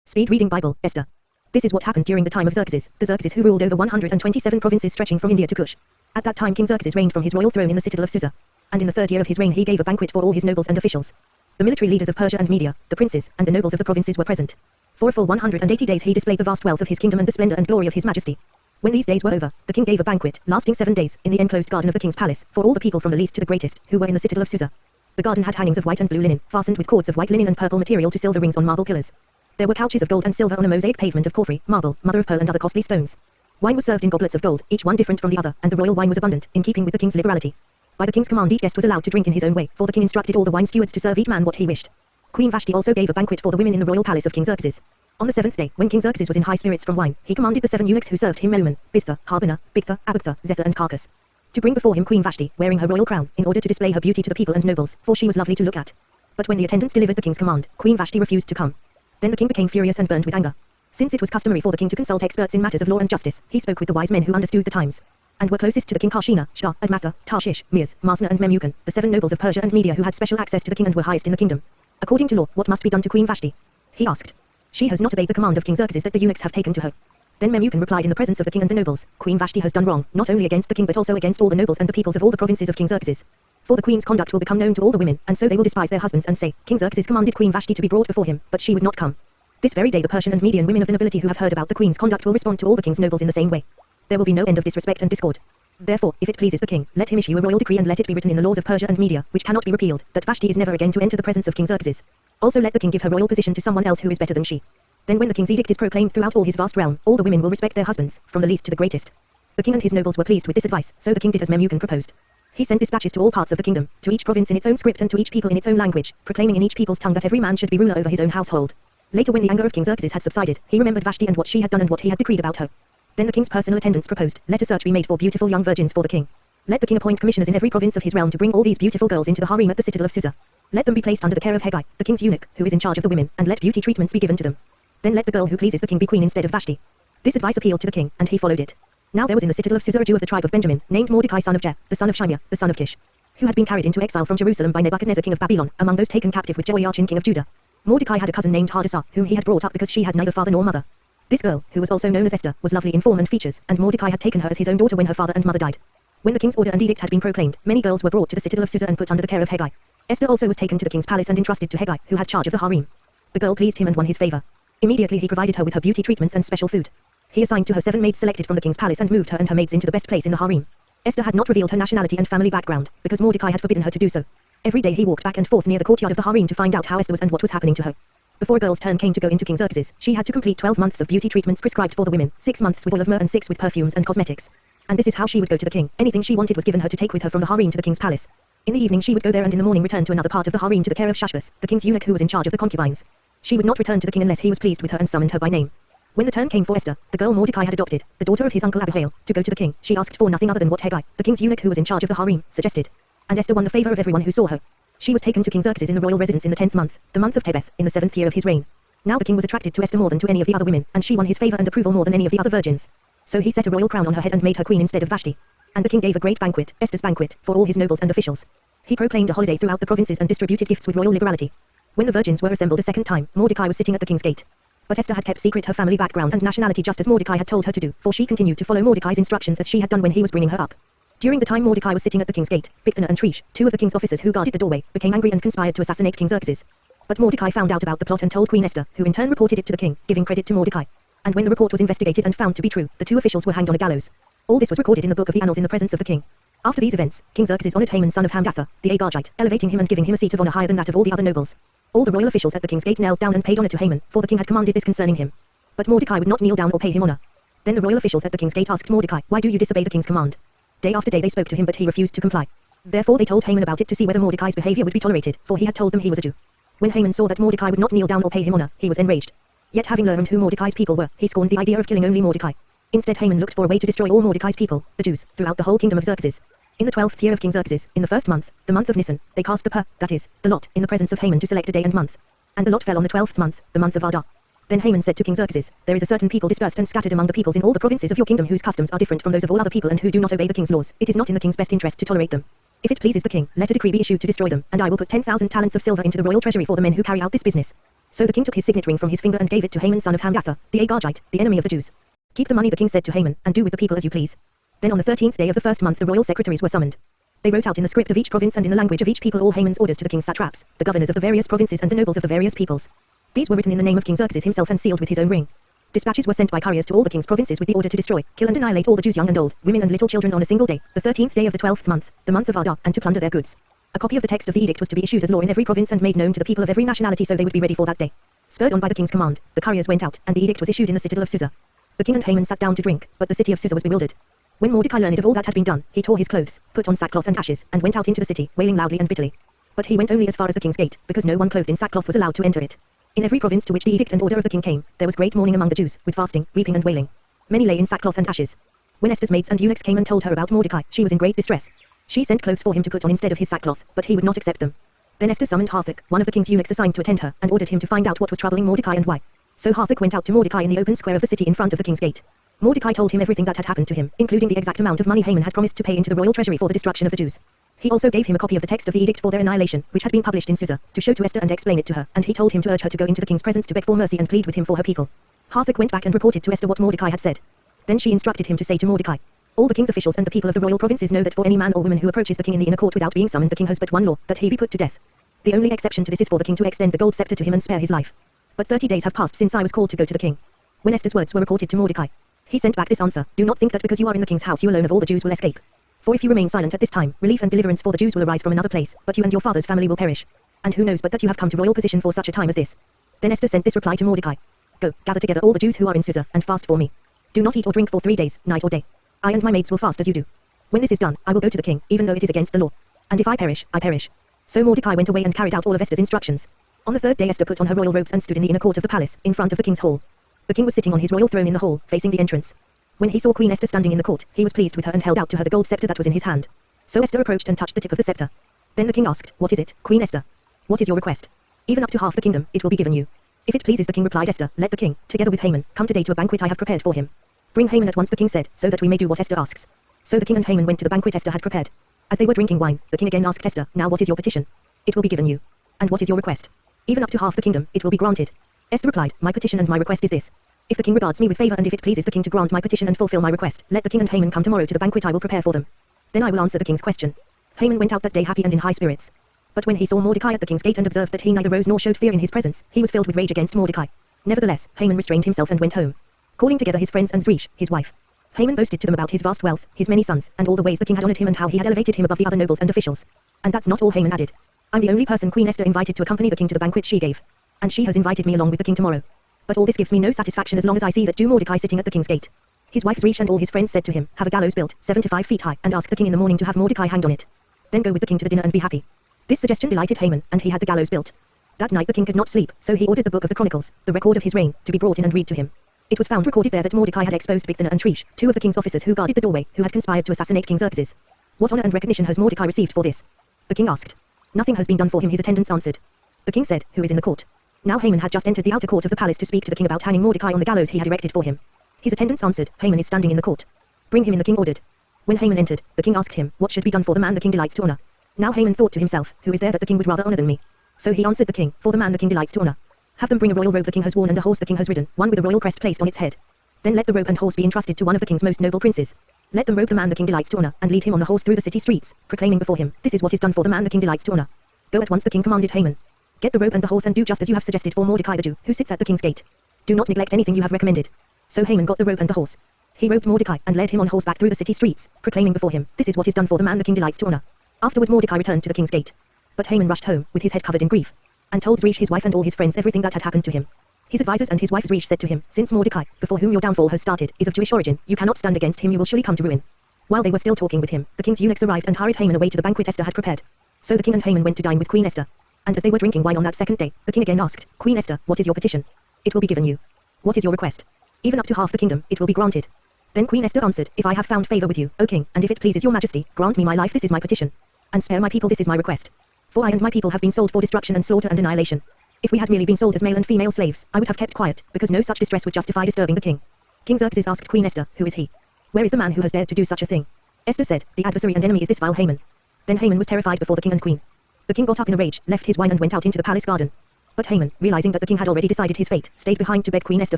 Speed reading Bible, Esther. This is what happened during the time of Xerxes, the Xerxes who ruled over 127 provinces stretching from India to Kush. At that time King Xerxes reigned from his royal throne in the citadel of Susa. And in the 3rd year of his reign he gave a banquet for all his nobles and officials. The military leaders of Persia and Media, the princes, and the nobles of the provinces were present. For a full 180 days he displayed the vast wealth of his kingdom and the splendor and glory of his majesty. When these days were over, the king gave a banquet, lasting 7 days, in the enclosed garden of the king's palace, for all the people from the least to the greatest, who were in the citadel of Susa. The garden had hangings of white and blue linen, fastened with cords of white linen and purple material to silver rings on marble pillars. There were couches of gold and silver on a mosaic pavement of porphyry, marble, mother of pearl and other costly stones. Wine was served in goblets of gold, each one different from the other, and the royal wine was abundant, in keeping with the king's liberality. By the king's command each guest was allowed to drink in his own way, for the king instructed all the wine stewards to serve each man what he wished. Queen Vashti also gave a banquet for the women in the royal palace of King Xerxes. On the 7th day, when King Xerxes was in high spirits from wine, he commanded the 7 eunuchs who served him Meluman, Biztha, Harbona, Bigtha, Abagtha, Zephyr and Carcass, to bring before him Queen Vashti, wearing her royal crown, in order to display her beauty to the people and nobles, for she was lovely to look at. But when the attendants delivered the king's command, Queen Vashti refused to come. Then the king became furious and burned with anger. Since it was customary for the king to consult experts in matters of law and justice, he spoke with the wise men who understood the times, and were closest to the king Karshina, Shah, Admatha, Tarshish, Mears, Marsna and Memucan, the 7 nobles of Persia and Media who had special access to the king and were highest in the kingdom. According to law, what must be done to Queen Vashti? He asked. She has not obeyed the command of King Xerxes that the eunuchs have taken to her. Then Memucan replied in the presence of the king and the nobles, Queen Vashti has done wrong, not only against the king but also against all the nobles and the peoples of all the provinces of King Xerxes. For the queen's conduct will become known to all the women, and so they will despise their husbands and say, King Xerxes commanded Queen Vashti to be brought before him, but she would not come. This very day the Persian and Median women of the nobility who have heard about the queen's conduct will respond to all the king's nobles in the same way. There will be no end of disrespect and discord. Therefore, if it pleases the king, let him issue a royal decree and let it be written in the laws of Persia and Media, which cannot be repealed, that Vashti is never again to enter the presence of King Xerxes. Also let the king give her royal position to someone else who is better than she. Then when the king's edict is proclaimed throughout all his vast realm, all the women will respect their husbands, from the least to the greatest. The king and his nobles were pleased with this advice, so the king did as Memucan proposed. He sent dispatches to all parts of the kingdom, to each province in its own script and to each people in its own language, proclaiming in each people's tongue that every man should be ruler over his own household. Later when the anger of King Xerxes had subsided, he remembered Vashti and what she had done and what he had decreed about her. Then the king's personal attendants proposed, let a search be made for beautiful young virgins for the king. Let the king appoint commissioners in every province of his realm to bring all these beautiful girls into the harem at the citadel of Susa. Let them be placed under the care of Hegai, the king's eunuch, who is in charge of the women, and let beauty treatments be given to them. Then let the girl who pleases the king be queen instead of Vashti. This advice appealed to the king, and he followed it. Now there was in the citadel of Susa a Jew of the tribe of Benjamin, named Mordecai son of Jer, the son of Shimea, the son of Kish, who had been carried into exile from Jerusalem by Nebuchadnezzar king of Babylon, among those taken captive with Jehoiachin king of Judah. Mordecai had a cousin named Hadassah, whom he had brought up because she had neither father nor mother. This girl, who was also known as Esther, was lovely in form and features, and Mordecai had taken her as his own daughter when her father and mother died. When the king's order and edict had been proclaimed, many girls were brought to the citadel of Susa and put under the care of Hegai. Esther also was taken to the king's palace and entrusted to Hegai, who had charge of the harem. The girl pleased him and won his favor. Immediately he provided her with her beauty treatments and special food. He assigned to her 7 maids selected from the king's palace and moved her and her maids into the best place in the harem. Esther had not revealed her nationality and family background, because Mordecai had forbidden her to do so. Every day he walked back and forth near the courtyard of the harem to find out how Esther was and what was happening to her. Before a girl's turn came to go into King Xerxes, she had to complete 12 months of beauty treatments prescribed for the women, 6 months with oil of myrrh and 6 with perfumes and cosmetics. And this is how she would go to the king. Anything she wanted was given her to take with her from the harem to the king's palace. In the evening she would go there and in the morning return to another part of the harem to the care of Shashbaz, the king's eunuch who was in charge of the concubines. She would not return to the king unless he was pleased with her and summoned her by name. When the turn came for Esther, the girl Mordecai had adopted, the daughter of his uncle Abihail, to go to the king, she asked for nothing other than what Hegai, the king's eunuch who was in charge of the harem, suggested. And Esther won the favor of everyone who saw her. She was taken to King Xerxes in the royal residence in the 10th month, the month of Tebeth, in the 7th year of his reign. Now the king was attracted to Esther more than to any of the other women, and she won his favor and approval more than any of the other virgins. So he set a royal crown on her head and made her queen instead of Vashti. And the king gave a great banquet, Esther's banquet, for all his nobles and officials. He proclaimed a holiday throughout the provinces and distributed gifts with royal liberality. When the virgins were assembled a second time, Mordecai was sitting at the king's gate. But Esther had kept secret her family background and nationality just as Mordecai had told her to do, for she continued to follow Mordecai's instructions as she had done when he was bringing her up. During the time Mordecai was sitting at the king's gate, Bigthana and Trish, 2 of the king's officers who guarded the doorway, became angry and conspired to assassinate King Xerxes. But Mordecai found out about the plot and told Queen Esther, who in turn reported it to the king, giving credit to Mordecai. And when the report was investigated and found to be true, the 2 officials were hanged on a gallows. All this was recorded in the book of the annals in the presence of the king. After these events, King Xerxes honored Haman son of Hamdatha, the Agagite, elevating him and giving him a seat of honor higher than that of all the other nobles. All the royal officials at the king's gate knelt down and paid honor to Haman, for the king had commanded this concerning him. But Mordecai would not kneel down or pay him honor. Then the royal officials at the king's gate asked Mordecai, why do you disobey the king's command? Day after day they spoke to him but he refused to comply. Therefore they told Haman about it to see whether Mordecai's behavior would be tolerated, for he had told them he was a Jew. When Haman saw that Mordecai would not kneel down or pay him honor, he was enraged. Yet having learned who Mordecai's people were, he scorned the idea of killing only Mordecai. Instead Haman looked for a way to destroy all Mordecai's people, the Jews, throughout the whole kingdom of Xerxes. In the 12th year of King Xerxes, in the 1st month, the month of Nisan, they cast the that is, the lot, in the presence of Haman to select a day and month. And the lot fell on the 12th month, the month of Adar. Then Haman said to King Xerxes, there is a certain people dispersed and scattered among the peoples in all the provinces of your kingdom whose customs are different from those of all other people and who do not obey the king's laws. It is not in the king's best interest to tolerate them. If it pleases the king, let a decree be issued to destroy them, and I will put 10,000 talents of silver into the royal treasury for the men who carry out this business. So the king took his signet ring from his finger and gave it to Haman son of Hamgatha, the Agagite, the enemy of the Jews. Keep the money, the king said to Haman, and do with the people as you please. Then on the 13th day of the first month the royal secretaries were summoned. They wrote out in the script of each province and in the language of each people all Haman's orders to the king's satraps, the governors of the various provinces and the nobles of the various peoples. These were written in the name of King Xerxes himself and sealed with his own ring. Dispatches were sent by couriers to all the king's provinces with the order to destroy, kill and annihilate all the Jews young and old, women and little children on a single day, the 13th day of the 12th month, the month of Adar, and to plunder their goods. A copy of the text of the edict was to be issued as law in every province and made known to the people of every nationality so they would be ready for that day. Spurred on by the king's command, the couriers went out, and the edict was issued in the citadel of Susa. The king and Haman sat down to drink, but the city of Susa was bewildered. When Mordecai learned of all that had been done, he tore his clothes, put on sackcloth and ashes, and went out into the city, wailing loudly and bitterly. But he went only as far as the king's gate, because no one clothed in sackcloth was allowed to enter it. In every province to which the edict and order of the king came, there was great mourning among the Jews, with fasting, weeping and wailing. Many lay in sackcloth and ashes. When Esther's maids and eunuchs came and told her about Mordecai, she was in great distress. She sent clothes for him to put on instead of his sackcloth, but he would not accept them. Then Esther summoned Hathach, one of the king's eunuchs assigned to attend her, and ordered him to find out what was troubling Mordecai and why. So Hathach went out to Mordecai in the open square of the city in front of the king's gate. Mordecai told him everything that had happened to him, including the exact amount of money Haman had promised to pay into the royal treasury for the destruction of the Jews. He also gave him a copy of the text of the edict for their annihilation, which had been published in Susa, to show to Esther and explain it to her, and he told him to urge her to go into the king's presence to beg for mercy and plead with him for her people. Hathach went back and reported to Esther what Mordecai had said. Then she instructed him to say to Mordecai, all the king's officials and the people of the royal provinces know that for any man or woman who approaches the king in the inner court without being summoned, the king has but one law, that he be put to death. The only exception to this is for the king to extend the gold scepter to him and spare his life. But 30 days have passed since I was called to go to the king. When Esther's words were reported to Mordecai, he sent back this answer, do not think that because you are in the king's house you alone of all the Jews will escape. For if you remain silent at this time, relief and deliverance for the Jews will arise from another place, but you and your father's family will perish. And who knows but that you have come to royal position for such a time as this. Then Esther sent this reply to Mordecai. Go, gather together all the Jews who are in Susa, and fast for me. Do not eat or drink for 3 days, night or day. I and my maids will fast as you do. When this is done, I will go to the king, even though it is against the law. And if I perish, I perish. So Mordecai went away and carried out all of Esther's instructions. On the 3rd day Esther put on her royal robes and stood in the inner court of the palace, in front of the king's hall. The king was sitting on his royal throne in the hall, facing the entrance. When he saw Queen Esther standing in the court, he was pleased with her and held out to her the gold scepter that was in his hand. So Esther approached and touched the tip of the scepter. Then the king asked, what is it, Queen Esther? What is your request? Even up to half the kingdom, it will be given you. If it pleases the king, replied Esther, let the king, together with Haman, come today to a banquet I have prepared for him. Bring Haman at once, the king said, so that we may do what Esther asks. So the king and Haman went to the banquet Esther had prepared. As they were drinking wine, the king again asked Esther, now what is your petition? It will be given you. And what is your request? Even up to half the kingdom, it will be granted. Esther replied, my petition and my request is this. If the king regards me with favor and if it pleases the king to grant my petition and fulfill my request, let the king and Haman come tomorrow to the banquet I will prepare for them. Then I will answer the king's question. Haman went out that day happy and in high spirits. But when he saw Mordecai at the king's gate and observed that he neither rose nor showed fear in his presence, he was filled with rage against Mordecai. Nevertheless, Haman restrained himself and went home. Calling together his friends and Zeresh, his wife, Haman boasted to them about his vast wealth, his many sons, and all the ways the king had honored him and how he had elevated him above the other nobles and officials. And that's not all, Haman added. I'm the only person Queen Esther invited to accompany the king to the banquet she gave. And she has invited me along with the king tomorrow. But all this gives me no satisfaction as long as I see that Mordecai sitting at the king's gate. His wife Zeresh and all his friends said to him, have a gallows built, 7 to 5 feet high, and ask the king in the morning to have Mordecai hanged on it. Then go with the king to the dinner and be happy. This suggestion delighted Haman, and he had the gallows built. That night the king could not sleep, so he ordered the book of the Chronicles, the record of his reign, to be brought in and read to him. It was found recorded there that Mordecai had exposed Bigthana and Tresh, 2 of the king's officers who guarded the doorway, who had conspired to assassinate King Xerxes. What honor and recognition has Mordecai received for this? The king asked. Nothing has been done for him, his attendants answered. The king said, who is in the court? Now Haman had just entered the outer court of the palace to speak to the king about hanging Mordecai on the gallows he had erected for him. His attendants answered, Haman is standing in the court. Bring him in, the king ordered. When Haman entered, the king asked him, what should be done for the man the king delights to honor? Now Haman thought to himself, who is there that the king would rather honor than me? So he answered the king, for the man the king delights to honor. Have them bring a royal robe the king has worn and a horse the king has ridden, one with a royal crest placed on its head. Then let the robe and horse be entrusted to one of the king's most noble princes. Let them robe the man the king delights to honor, and lead him on the horse through the city streets, proclaiming before him, this is what is done for the man the king delights to honor. Go at once, the king commanded Haman. Get the robe and the horse and do just as you have suggested for Mordecai the Jew, who sits at the king's gate. Do not neglect anything you have recommended. So Haman got the robe and the horse. He robed Mordecai and led him on horseback through the city streets, proclaiming before him, this is what is done for the man the king delights to honor. Afterward Mordecai returned to the king's gate. But Haman rushed home, with his head covered in grief, and told Zeresh his wife and all his friends everything that had happened to him. His advisers and his wife Zeresh said to him, since Mordecai, before whom your downfall has started, is of Jewish origin, you cannot stand against him, you will surely come to ruin. While they were still talking with him, the king's eunuchs arrived and hurried Haman away to the banquet Esther had prepared. So the king and Haman went to dine with Queen Esther. And as they were drinking wine on that second day, the king again asked, Queen Esther, what is your petition? It will be given you. What is your request? Even up to half the kingdom, it will be granted. Then Queen Esther answered, if I have found favor with you, O king, and if it pleases your majesty, grant me my life, this is my petition. And spare my people, this is my request. For I and my people have been sold for destruction and slaughter and annihilation. If we had merely been sold as male and female slaves, I would have kept quiet, because no such distress would justify disturbing the king. King Xerxes asked Queen Esther, who is he? Where is the man who has dared to do such a thing? Esther said, the adversary and enemy is this vile Haman. Then Haman was terrified before the king and queen. The king got up in a rage, left his wine and went out into the palace garden. But Haman, realizing that the king had already decided his fate, stayed behind to beg Queen Esther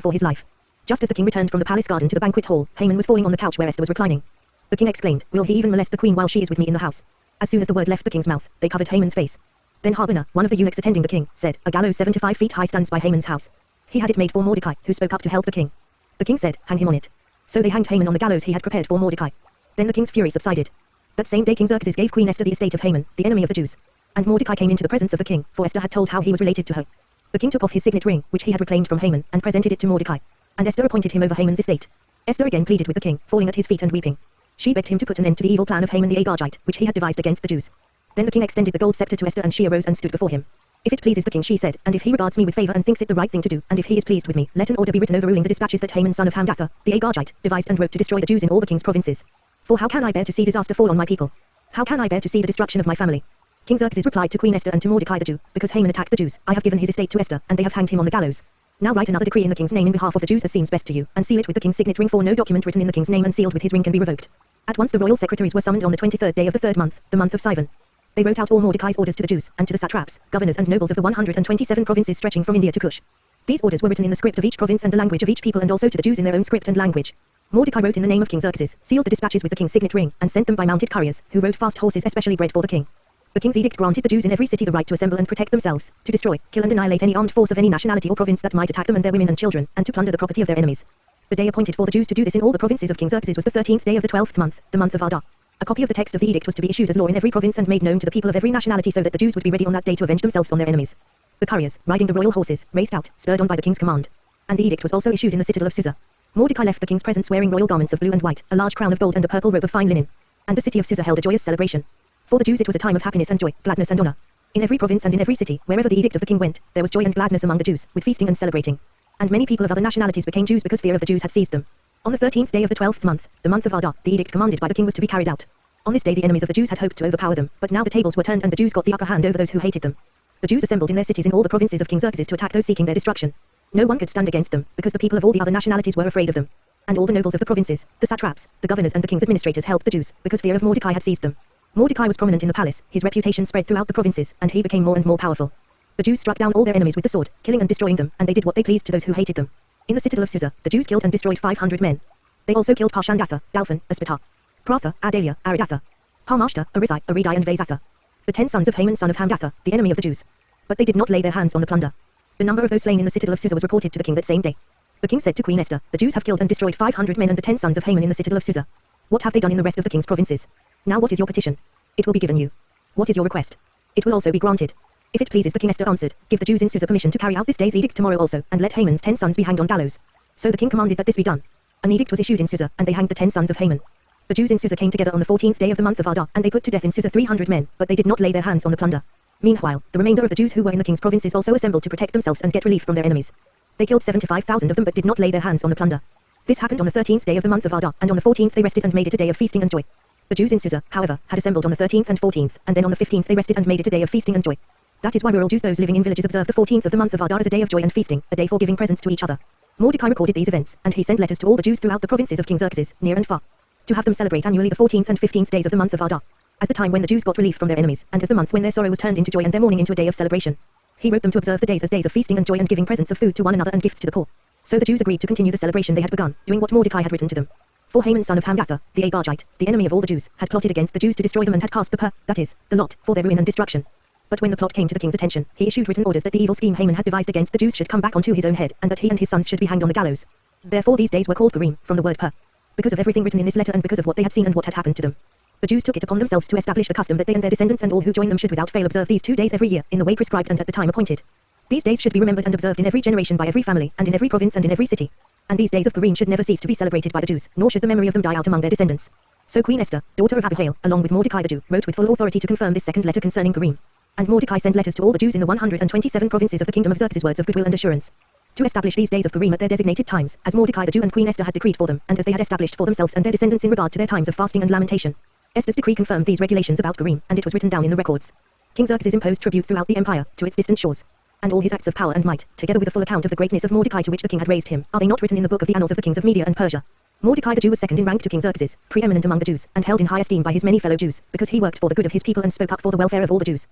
for his life. Just as the king returned from the palace garden to the banquet hall, Haman was falling on the couch where Esther was reclining. The king exclaimed, "Will he even molest the queen while she is with me in the house?" As soon as the word left the king's mouth, they covered Haman's face. Then Harbona, one of the eunuchs attending the king, said, "A gallows 75 feet high stands by Haman's house." He had it made for Mordecai, who spoke up to help the king. The king said, "Hang him on it." So they hanged Haman on the gallows he had prepared for Mordecai. Then the king's fury subsided. That same day King Xerxes gave Queen Esther the estate of Haman, the enemy of the Jews. And Mordecai came into the presence of the king, for Esther had told how he was related to her. The king took off his signet ring, which he had reclaimed from Haman, and presented it to Mordecai. And Esther appointed him over Haman's estate. Esther again pleaded with the king, falling at his feet and weeping. She begged him to put an end to the evil plan of Haman the Agagite, which he had devised against the Jews. Then the king extended the gold scepter to Esther, and she arose and stood before him. "If it pleases the king," she said, "and if he regards me with favor and thinks it the right thing to do, and if he is pleased with me, let an order be written overruling the dispatches that Haman son of Hamdatha, the Agagite, devised and wrote to destroy the Jews in all the king's provinces. For how can I bear to see disaster fall on my people? How can I bear to see the destruction of my family?" King Xerxes replied to Queen Esther and to Mordecai the Jew, "Because Haman attacked the Jews, I have given his estate to Esther, and they have hanged him on the gallows. Now write another decree in the king's name in behalf of the Jews as seems best to you, and seal it with the king's signet ring, for no document written in the king's name and sealed with his ring can be revoked." At once the royal secretaries were summoned on the 23rd day of the 3rd month, the month of Sivan. They wrote out all Mordecai's orders to the Jews, and to the satraps, governors and nobles of the 127 provinces stretching from India to Kush. These orders were written in the script of each province and the language of each people, and also to the Jews in their own script and language. Mordecai wrote in the name of King Xerxes, sealed the dispatches with the king's signet ring, and sent them by mounted couriers, who rode fast horses especially bred for the king. The king's edict granted the Jews in every city the right to assemble and protect themselves, to destroy, kill and annihilate any armed force of any nationality or province that might attack them and their women and children, and to plunder the property of their enemies. The day appointed for the Jews to do this in all the provinces of King Xerxes was the 13th day of the 12th month, the month of Adar. A copy of the text of the edict was to be issued as law in every province and made known to the people of every nationality, so that the Jews would be ready on that day to avenge themselves on their enemies. The couriers, riding the royal horses, raced out, spurred on by the king's command. And the edict was also issued in the citadel of Susa. Mordecai left the king's presence wearing royal garments of blue and white, a large crown of gold and a purple robe of fine linen. And the city of Susa held a joyous celebration. For the Jews it was a time of happiness and joy, gladness and honor. In every province and in every city, wherever the edict of the king went, there was joy and gladness among the Jews, with feasting and celebrating. And many people of other nationalities became Jews because fear of the Jews had seized them. On the 13th day of the 12th month, the month of Adar, the edict commanded by the king was to be carried out. On this day the enemies of the Jews had hoped to overpower them, but now the tables were turned and the Jews got the upper hand over those who hated them. The Jews assembled in their cities in all the provinces of King Xerxes to attack those seeking their destruction. No one could stand against them, because the people of all the other nationalities were afraid of them. And all the nobles of the provinces, the satraps, the governors and the king's administrators helped the Jews, because fear of Mordecai had seized them. Mordecai was prominent in the palace, his reputation spread throughout the provinces, and he became more and more powerful. The Jews struck down all their enemies with the sword, killing and destroying them, and they did what they pleased to those who hated them. In the citadel of Susa, the Jews killed and destroyed 500 men. They also killed Parshandatha, Dalphon, Aspatha, Pratha, Adalia, Aridatha, Parmashta, Arizai, Aridai and Vaizatha. The 10 sons of Haman son of Hamdatha, the enemy of the Jews. But they did not lay their hands on the plunder. The number of those slain in the citadel of Susa was reported to the king that same day. The king said to Queen Esther, "The Jews have killed and destroyed 500 men and the 10 sons of Haman in the citadel of Susa. What have they done in the rest of the king's provinces? Now what is your petition? It will be given you. What is your request? It will also be granted." "If it pleases the king," Esther answered, "give the Jews in Susa permission to carry out this day's edict tomorrow also, and let Haman's 10 sons be hanged on gallows." So the king commanded that this be done. An edict was issued in Susa, and they hanged the 10 sons of Haman. The Jews in Susa came together on the 14th day of the month of Adar, and they put to death in Susa 300 men, but they did not lay their hands on the plunder. Meanwhile, the remainder of the Jews who were in the king's provinces also assembled to protect themselves and get relief from their enemies. They killed 75,000 of them but did not lay their hands on the plunder. This happened on the 13th day of the month of Adar, and on the 14th they rested and made it a day of feasting and joy. The Jews in Susa, however, had assembled on the 13th and 14th, and then on the 15th they rested and made it a day of feasting and joy. That is why rural Jews, those living in villages, observe the 14th of the month of Adar as a day of joy and feasting, a day for giving presents to each other. Mordecai recorded these events, and he sent letters to all the Jews throughout the provinces of King Xerxes, near and far, to have them celebrate annually the 14th and 15th days of the month of Adar, as the time when the Jews got relief from their enemies, and as the month when their sorrow was turned into joy and their mourning into a day of celebration. He wrote them to observe the days as days of feasting and joy and giving presents of food to one another and gifts to the poor. So the Jews agreed to continue the celebration they had begun, doing what Mordecai had written to them. For Haman son of Hamdatha, the Agagite, the enemy of all the Jews, had plotted against the Jews to destroy them and had cast that is, the lot, for their ruin and destruction. But when the plot came to the king's attention, he issued written orders that the evil scheme Haman had devised against the Jews should come back onto his own head, and that he and his sons should be hanged on the gallows. Therefore these days were called Purim, from the word pur. Because of everything written in this letter and because of what they had seen and what had happened to them. The Jews took it upon themselves to establish the custom that they and their descendants and all who join them should without fail observe these 2 days every year, in the way prescribed and at the time appointed. These days should be remembered and observed in every generation by every family, and in every province and in every city. And these days of Purim should never cease to be celebrated by the Jews, nor should the memory of them die out among their descendants. So Queen Esther, daughter of Abihail, along with Mordecai the Jew, wrote with full authority to confirm this second letter concerning Purim. And Mordecai sent letters to all the Jews in the 127 provinces of the kingdom of Xerxes, words of goodwill and assurance, to establish these days of Purim at their designated times, as Mordecai the Jew and Queen Esther had decreed for them, and as they had established for themselves and their descendants in regard to their times of fasting and lamentation. Esther's decree confirmed these regulations about Purim, and it was written down in the records. King Xerxes imposed tribute throughout the empire, to its distant shores. And all his acts of power and might, together with a full account of the greatness of Mordecai to which the king had raised him, are they not written in the book of the annals of the kings of Media and Persia? Mordecai the Jew was second in rank to King Xerxes, preeminent among the Jews, and held in high esteem by his many fellow Jews, because he worked for the good of his people and spoke up for the welfare of all the Jews.